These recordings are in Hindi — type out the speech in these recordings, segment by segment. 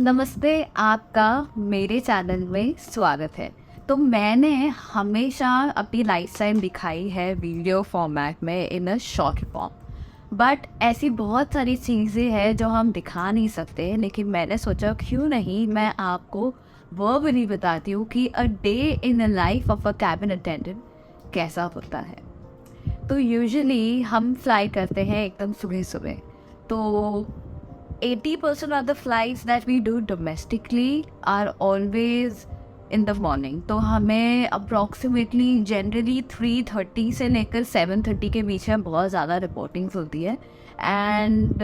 नमस्ते, आपका मेरे चैनल में स्वागत है। तो मैंने हमेशा अपनी लाइफस्टाइल दिखाई है वीडियो फॉर्मेट में इन अ शॉर्ट फॉर्म। बट ऐसी बहुत सारी चीज़ें हैं जो हम दिखा नहीं सकते, लेकिन मैंने सोचा क्यों नहीं मैं आपको वर्बली बताती हूँ कि a day in the life of a cabin attendant कैसा होता है। तो यूजुअली हम फ्लाई करते हैं एकदम सुबह सुबह। तो 80% of the flights that we do domestically are always in the morning। तो हमें approximately generally 3:30 से लेकर 7:30 के बीच में बहुत ज़्यादा रिपोर्टिंग्स होती है। And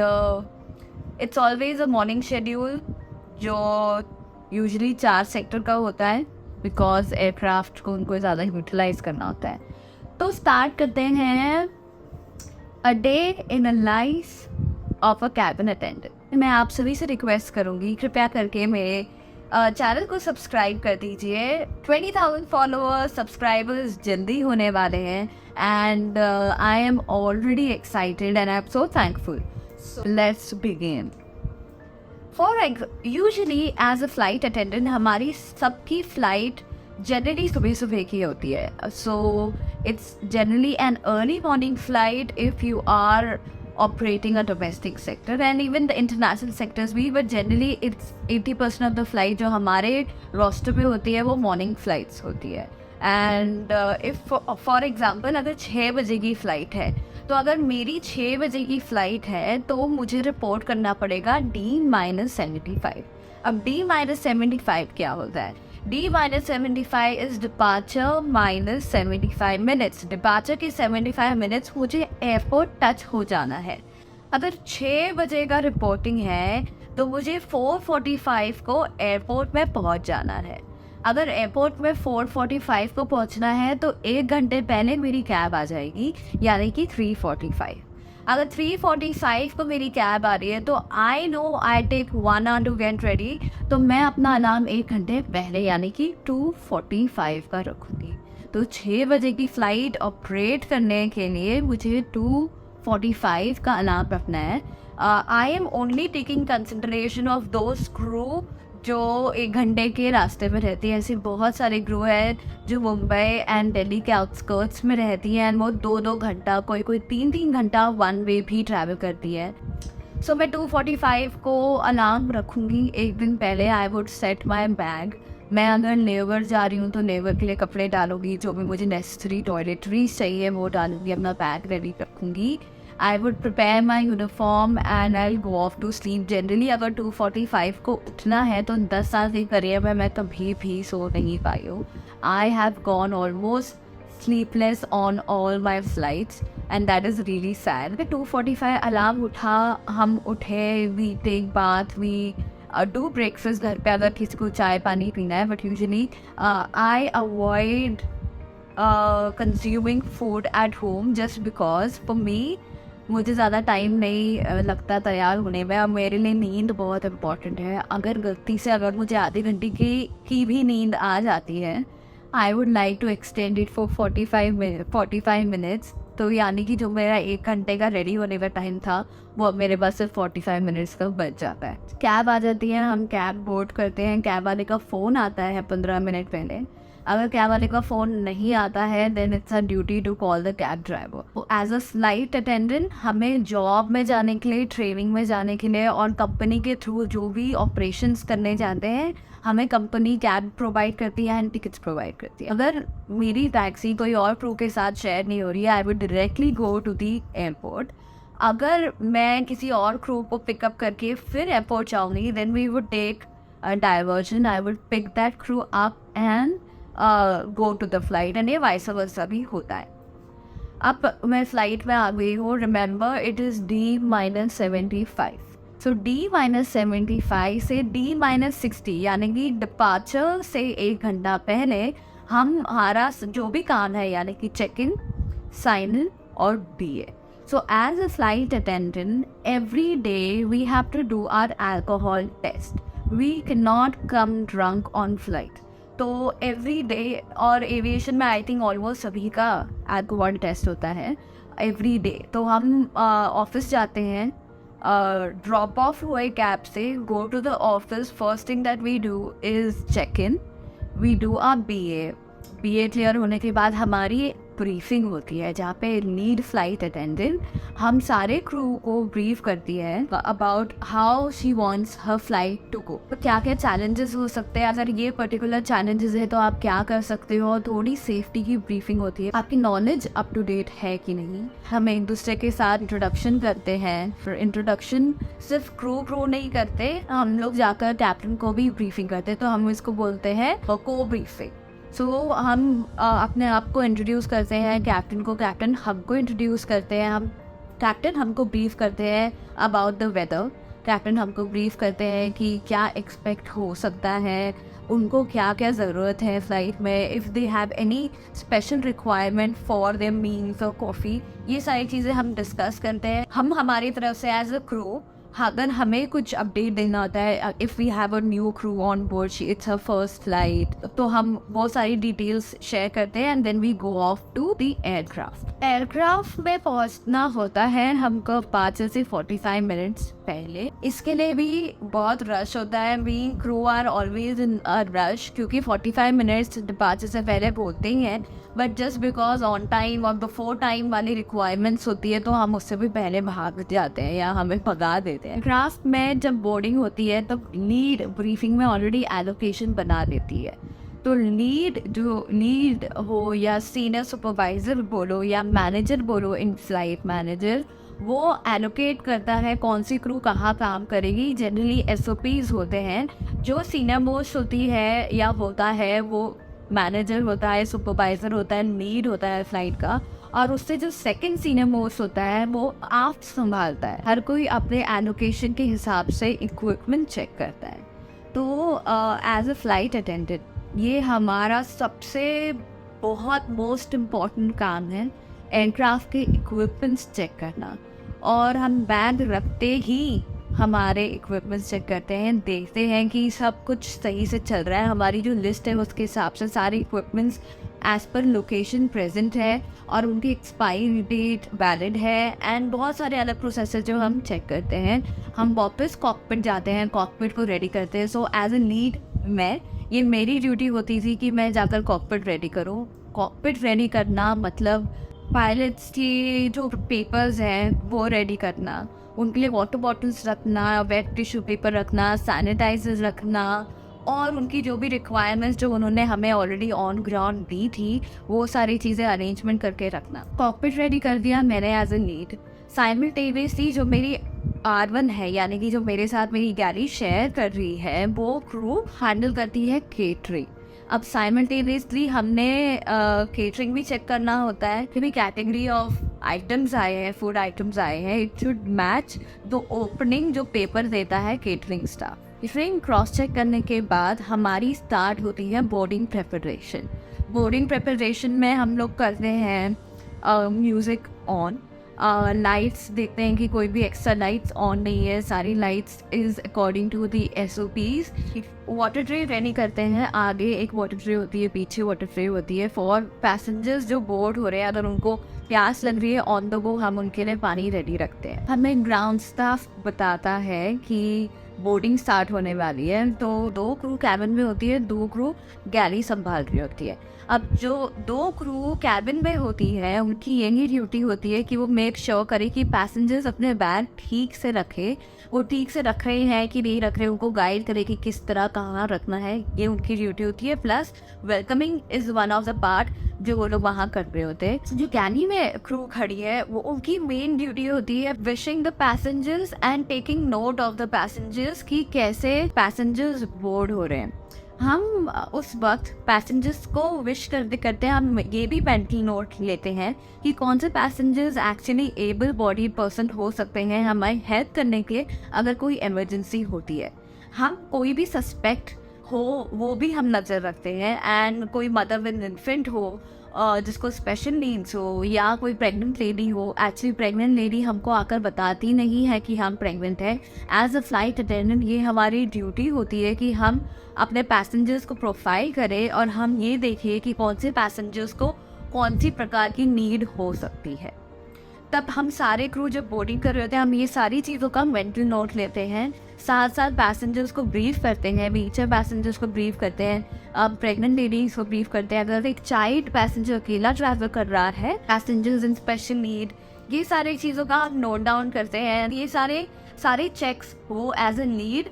it's always a morning schedule जो यूजुअली 4 सेक्टर का होता है, बिकॉज एयरक्राफ्ट को उनको ज़्यादा यूटिलाइज करना होता है। तो स्टार्ट करते हैं a day in a life of a cabin attendant. मैं आप सभी से रिक्वेस्ट करूंगी कृपया करके मेरे चैनल को सब्सक्राइब कर दीजिए। 20,000 फॉलोअर्स सब्सक्राइबर्स जल्दी होने वाले हैं and I am already excited and I am so thankful. Let's begin. Usually as a flight attendant हमारी सबकी फ्लाइट जनरली सुबह सुबह की होती है। So it's generally an early morning flight if you are operating a domestic sector and even the international sectors भी, but generally it's 80% of the flight जो हमारे roster पे होती है वो morning flights होती है। and if for example अगर 6 बजे की फ़्लाइट है, तो अगर मेरी 6 बजे की फ़्लाइट है तो मुझे रिपोर्ट करना पड़ेगा D-75। अब D-75 क्या होता है? D-75 is departure minus 75 minutes. Departure के 75 मिनट्स मुझे एयरपोर्ट टच हो जाना है। अगर 6 बजे का रिपोर्टिंग है तो मुझे 4:45 को एयरपोर्ट में पहुंच जाना है। अगर एयरपोर्ट में 4:45 को पहुंचना है तो 1 घंटे पहले मेरी कैब आ जाएगी, यानी कि 3:45। अगर 3:45 को मेरी कैब आ रही है तो I know I take 1 hour to get ready, तो मैं अपना अलार्म 1 घंटे पहले यानी कि 2:45 का रखूँगी। तो 6 बजे की फ़्लाइट ऑपरेट करने के लिए मुझे 2:45 का अलार्म रखना है। I am only taking consideration of those crew जो 1 घंटे के रास्ते में रहती है। ऐसी बहुत सारे क्रू है जो मुंबई एंड दिल्ली के आउटस्कर्ट्स में रहती हैं एंड वो 2-2 घंटा, कोई 3-3 घंटा वन वे भी ट्रैवल करती है। सो मैं 2:45 को अलार्म रखूँगी। एक दिन पहले I would set my bag. मैं अगर नेवर जा रही हूँ तो नेवर के लिए कपड़े डालूंगी, जो भी मुझे नेसेसरी टॉयलेटरीज चाहिए वो डालूंगी, अपना बैग रेडी रखूँगी। I would prepare my uniform and I'll go off to sleep। Generally अगर 2:45 को उठना है तो 10 साल के करियर में मैं कभी भी सो नहीं पाई हूँ। I have gone almost sleepless on all my flights and that is really sad। 2:45 alarm उठा, हम उठे, we take bath, we do breakfast घर पे अगर किसी को चाय पानी पीना है, but usually I avoid consuming food at home just because for me मुझे ज़्यादा टाइम नहीं लगता तैयार होने में। अब मेरे लिए नींद बहुत इम्पॉर्टेंट है। अगर गलती से अगर मुझे आधे घंटे की भी नींद आ जाती है, I would like to extend it for 45 minutes. तो यानी कि जो मेरा 1 घंटे का रेडी होने का टाइम था वो अब मेरे पास सिर्फ 45 मिनट्स का बच जाता है। कैब आ जाती है, हम कैब बोर्ड करते हैं। कैब वाले का फ़ोन आता है 15 मिनट पहले। अगर कैब वाले का फ़ोन नहीं आता है then it's a duty to call the cab driver. As a flight attendant हमें जॉब में जाने के लिए, ट्रेनिंग में जाने के लिए और कंपनी के थ्रू जो भी ऑपरेशंस करने जाते हैं, हमें कंपनी कैब प्रोवाइड करती है एंड टिकट्स प्रोवाइड करती है। अगर मेरी टैक्सी कोई और क्रू के साथ शेयर नहीं हो रही है, I would directly go to the airport. अगर मैं किसी और क्रू को पिकअप करके फिर एयरपोर्ट जाऊँगी then we would take a diversion. I would pick that crew up and go to the flight and ये वाइस वर्सा भी होता है। अब मैं फ़्लाइट में आ गई हूँ। Remember it is D-75। So D-75 से D-60 यानी कि डिपार्चर से 1 घंटा पहले हमारा जो भी काम है यानी कि चेक इन, साइन इन और BA। So as a flight attendant every day we have to do our alcohol test. We can not come drunk on flight. तो एवरी डे, और एविएशन में आई थिंक ऑलमोस्ट सभी का अल्कोहल टेस्ट होता है एवरी डे। तो हम ऑफिस जाते हैं ड्रॉप ऑफ हुए कैब से, go to the office, first thing that we do is check in, we do our B A clear होने के बाद हमारी ब्रीफिंग होती है जहाँ पे लीड फ्लाइट अटेंडेंट हम सारे क्रू को ब्रीफ करती है about how she wants her flight to go. तो क्या क्या चैलेंजेस हो सकते हैं, अगर ये पर्टिकुलर चैलेंजेस है तो आप क्या कर सकते हो, थोड़ी सेफ्टी की ब्रीफिंग होती है, आपकी नॉलेज अप टू डेट है कि नहीं। हम एक दूसरे के साथ इंट्रोडक्शन करते हैं, फिर इंट्रोडक्शन सिर्फ क्रू नहीं करते, हम लोग जाकर कैप्टन को भी ब्रीफिंग करते हैं, तो हम इसको बोलते हैं को ब्रीफिंग। सो हम अपने आप को इंट्रोड्यूस करते हैं कैप्टन को, कैप्टन हमको इंट्रोड्यूस करते हैं, हम कैप्टन हमको ब्रीफ करते हैं अबाउट द वेदर, कैप्टन हमको ब्रीफ करते हैं कि क्या एक्सपेक्ट हो सकता है, उनको क्या क्या ज़रूरत है फ़्लाइट में, if they have any special requirement for their meals और कॉफ़ी, ये सारी चीज़ें हम डिस्कस करते हैं। हम हमारी तरफ से एज अ क्रू अगर हमें कुछ अपडेट देना होता है, if we have a new crew on board, it's her first flight, तो हम बहुत सारी डिटेल्स शेयर करते हैं and then we go off to the aircraft. Aircraft में पहुंचना होता है हमको 5 से 45 मिनट्स पहले। इसके लिए भी बहुत रश होता है, we crew are always in a rush, क्योंकि 45 मिनट्स डिपार्चर से पहले बोलते ही हैं, but just because on time और बिफोर टाइम वाली रिक्वायरमेंट्स होती है तो हम उससे भी पहले भाग जाते हैं या हमें भगा देते हैं। क्राफ्ट में जब बोर्डिंग होती है तब लीड ब्रीफिंग में ऑलरेडी एलोकेशन बना देती है, तो लीड हो या सीनियर सुपरवाइजर बोलो या मैनेजर बोलो, इन फ्लाइट मैनेजर, वो एलोकेट करता है कौन सी क्रू कहाँ काम करेगी। जनरली SOPs होते हैं, जो सीनियर मोस्ट होती है या होता है वो मैनेजर होता है, सुपरवाइज़र होता है, लीड होता है फ्लाइट का, और उससे जो सेकंड सीनियर मोस्ट होता है वो आफ्ट संभालता है। हर कोई अपने एलोकेशन के हिसाब से इक्विपमेंट चेक करता है। तो एज अ फ्लाइट अटेंडेंट ये हमारा सबसे बहुत मोस्ट इम्पॉर्टेंट काम है, एयरक्राफ्ट के इक्विपमेंट्स चेक करना। और हम बैग रखते ही हमारे इक्विपमेंट्स चेक करते हैं, देखते हैं कि सब कुछ सही से चल रहा है, हमारी जो लिस्ट है उसके हिसाब से सारे equipments as per location present है और उनकी एक्सपायरी डेट वैलिड है, एंड बहुत सारे अलग प्रोसेसेस जो हम चेक करते हैं। हम वापस कॉकपिट जाते हैं, कॉकपिट को रेडी करते हैं। सो एज ए लीड ये मेरी ड्यूटी होती थी कि मैं जाकर कॉकपिट रेडी करूँ। कॉकपिट रेडी करना मतलब पायलट्स की जो पेपर्स हैं वो रेडी करना, उनके लिए वाटर बॉटल्स रखना, वेट टिश्यू पेपर रखना, सैनिटाइजर्स रखना, और उनकी जो भी रिक्वायरमेंट्स जो उन्होंने हमें ऑलरेडी ऑन ग्राउंड दी थी वो सारी चीज़ें अरेंजमेंट करके रखना। कॉकपिट रेडी कर दिया मैंने एज ए लीड। साइमल्टेनियसली जो मेरी R1 है, यानी कि जो मेरे साथ मेरी गैली शेयर कर रही है, वो क्रू हैंडल करती है केटरिंग। अब साइमल्टेनियसली हमने केटरिंग भी चेक करना होता है कि भी कैटेगरी ऑफ आइटम्स आए हैं, फूड आइटम्स आए हैं, it should match the opening जो पेपर देता है catering staff. Catering cross check करने के बाद हमारी स्टार्ट होती है बोर्डिंग प्रेपरेशन। बोर्डिंग प्रेपरेशन में हम लोग करते हैं म्यूज़िक ऑन, लाइट्स देखते हैं कि कोई भी एक्स्ट्रा लाइट्स ऑन नहीं है, सारी lights is according to the SOPs। Water tray ready करते हैं, आगे एक वाटर ट्रे होती है, पीछे वाटर ट्रे होती है फॉर पैसेंजर्स जो बोर्ड हो रहे हैं, अगर उनको प्यास लग रही है ऑन द गो हम उनके लिए पानी रेडी रखते हैं। हमें ग्राउंड स्टाफ बताता है कि बोर्डिंग स्टार्ट होने वाली है, तो 2 क्रू कैबिन में होती है, 2 क्रू गैली संभाल रही होती है। अब जो 2 क्रू कैबिन में होती है उनकी यही ड्यूटी होती है कि वो मेक श्योर करे कि पैसेंजर्स अपने बैग ठीक से रखे, वो ठीक से रख रहे हैं कि नहीं रख रहे, उनको गाइड करे कि किस तरह कहाँ रखना है, ये उनकी ड्यूटी होती है। Plus welcoming is one of the part जो वो लोग वहाँ कर रहे होते हैं। जो गैली में क्रू खड़ी है वो उनकी मेन ड्यूटी होती है wishing the passengers and taking note of the passengers कि कैसे पैसेंजर्स बोर्ड हो रहे हैं। हम उस वक्त पैसेंजर्स को विश करते हैं, हम ये भी मेंटल नोट लेते हैं कि कौन से passengers actually able bodied person हो सकते हैं हमारी हेल्प करने के लिए अगर कोई इमरजेंसी होती है। हम कोई भी सस्पेक्ट हो वो भी हम नज़र रखते हैं, एंड कोई मदर विद इन्फेंट हो जिसको स्पेशल नीड्स हो या कोई प्रेग्नेंट लेडी हो। एक्चुअली प्रेग्नेंट लेडी हमको आकर बताती नहीं है कि हम प्रेग्नेंट है। एज अ फ्लाइट अटेंडेंट ये हमारी ड्यूटी होती है कि हम अपने पैसेंजर्स को प्रोफाइल करें और हम ये देखें कि कौन से पैसेंजर्स को कौन सी प्रकार की नीड हो सकती है। तब हम सारे क्रू जब बोर्डिंग कर रहे होते हैं, हम ये सारी चीज़ों का मेंटल नोट लेते हैं, साथ साथ पैसेंजर्स को ब्रीफ करते हैं, व्हीलचेयर पैसेंजर्स को ब्रीफ करते हैं, प्रेग्नेंट लेडीज को ब्रीफ करते हैं, अगर एक चाइल्ड पैसेंजर अकेला ट्रैवल कर रहा है, पैसेंजर्स इन स्पेशल नीड, ये सारी चीज़ों का हम नोट डाउन करते हैं। ये सारे चेक्स वो एज ए लीड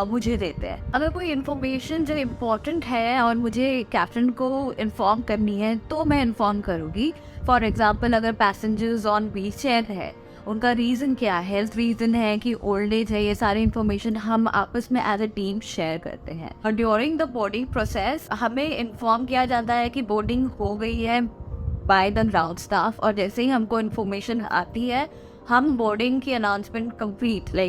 मुझे देते हैं। अगर कोई इन्फॉर्मेशन जो इम्पोर्टेंट है और मुझे कैप्टन को इन्फॉर्म करनी है तो मैं इन्फॉर्म करूँगी। फॉर एग्जांपल, अगर पैसेंजर्स ऑन व्हीलचेयर है, उनका रीज़न क्या है, हेल्थ रीज़न है कि ओल्ड एज है, ये सारी इन्फॉर्मेशन हम आपस में एज ए टीम शेयर करते हैं। और ड्यूरिंग द बोर्डिंग प्रोसेस हमें इन्फॉर्म किया जाता है कि बोर्डिंग हो गई है बाय द ग्राउंड स्टाफ, और जैसे ही हमको इन्फॉर्मेशन आती है हम बोर्डिंग की अनाउंसमेंट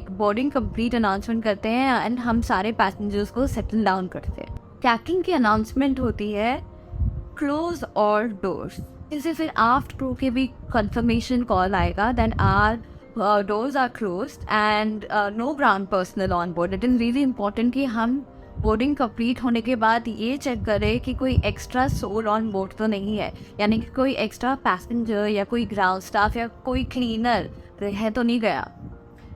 बोर्डिंग कंप्लीट अनाउंसमेंट करते हैं एंड हम सारे पैसेंजर्स को सेटल डाउन करते हैं। कैप्टन की अनाउंसमेंट होती है क्लोज ऑल डोर्स। इससे फिर आफ्टर क्रू के भी कंफर्मेशन कॉल आएगा, then our doors are closed and no ground personal on board. It is really important कि हम बोर्डिंग कंप्लीट होने के बाद ये चेक करें कि कोई एक्स्ट्रा सोल ऑन बोर्ड तो नहीं है, यानी कि कोई एक्स्ट्रा पैसेंजर या कोई ग्राउंड स्टाफ या कोई क्लीनर है तो नहीं गया।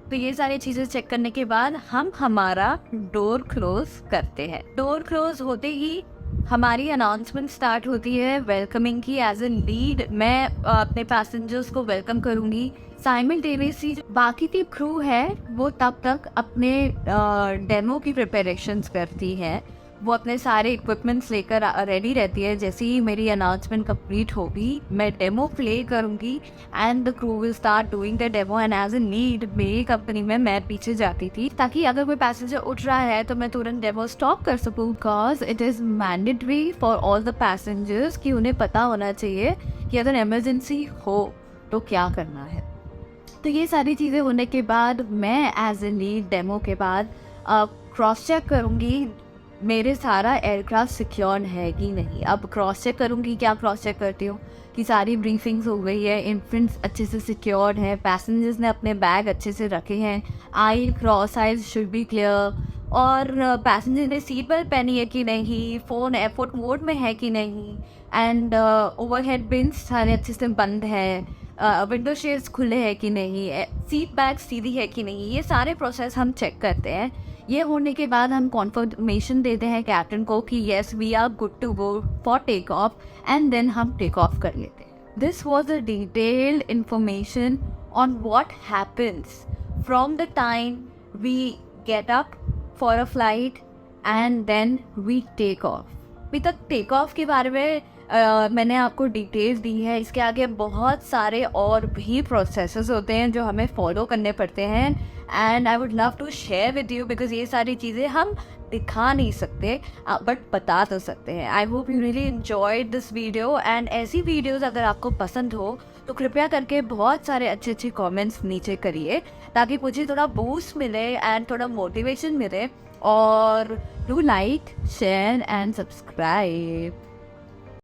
तो ये सारी चीज़ें चेक करने के बाद हम हमारा डोर क्लोज करते हैं। डोर क्लोज होते ही हमारी अनाउंसमेंट स्टार्ट होती है वेलकमिंग की। एज ए लीड मैं अपने पैसेंजर्स को वेलकम करूँगी। साइमल्टेनियसली बाकी की क्रू है वो तब तक अपने डेमो की प्रिपरेशंस करती है, वो अपने सारे इक्विपमेंट्स लेकर रेडी रहती है। जैसे ही मेरी अनाउंसमेंट कंप्लीट होगी मैं डेमो प्ले करूँगी and the crew will start doing the demo. And as a lead मेरी कंपनी में मैं पीछे जाती थी ताकि अगर कोई पैसेंजर उठ रहा है तो मैं तुरंत डेमो स्टॉप कर सकूँ, because it is mandatory for all the passengers कि उन्हें पता होना चाहिए कि अगर इमरजेंसी हो तो क्या करना है। तो ये सारी चीज़ें होने के बाद मैं एज ए लीड डेमो के बाद क्रॉस चेक करूँगी मेरे सारा एयरक्राफ्ट सिक्योर है कि नहीं। अब क्रॉस चेक करूँगी, क्या क्रॉस चेक करती हूँ कि सारी ब्रीफिंग्स हो गई है, इन्फ्रेंट्स अच्छे से सिक्योर है, पैसेंजर्स ने अपने बैग अच्छे से रखे हैं, I cross eyes should be clear, और पैसेंजर ने सीट बेल्ट पहनी है कि नहीं, फ़ोन एयरपोर्ट मोड में है कि नहीं, एंड ओवरहेड बिन्स सारे अच्छे से बंद है, विंडो शेड्स खुले हैं कि नहीं, सीट बैग सीधी है कि नहीं। ये सारे प्रोसेस हम चेक करते हैं। ये होने के बाद हम कॉन्फर्मेशन देते हैं कैप्टन को कि yes we are good to go for take off, and then हम टेक ऑफ कर लेते हैं। This was a detailed information on what happens from the time we get up for a flight and then we take off. अभी तक टेक ऑफ के बारे में मैंने आपको डिटेल्स दी है। इसके आगे बहुत सारे और भी प्रोसेसेस होते हैं जो हमें फॉलो करने पड़ते हैं, and I would love to share with you because ये सारी चीज़ें हम दिखा नहीं सकते बट बता तो सकते हैं। I hope you really enjoyed this video, and ऐसी वीडियोस अगर आपको पसंद हो तो कृपया करके बहुत सारे अच्छे अच्छे कमेंट्स नीचे करिए ताकि मुझे थोड़ा बूस्ट मिले एंड थोड़ा मोटिवेशन मिले। और do like, share and subscribe.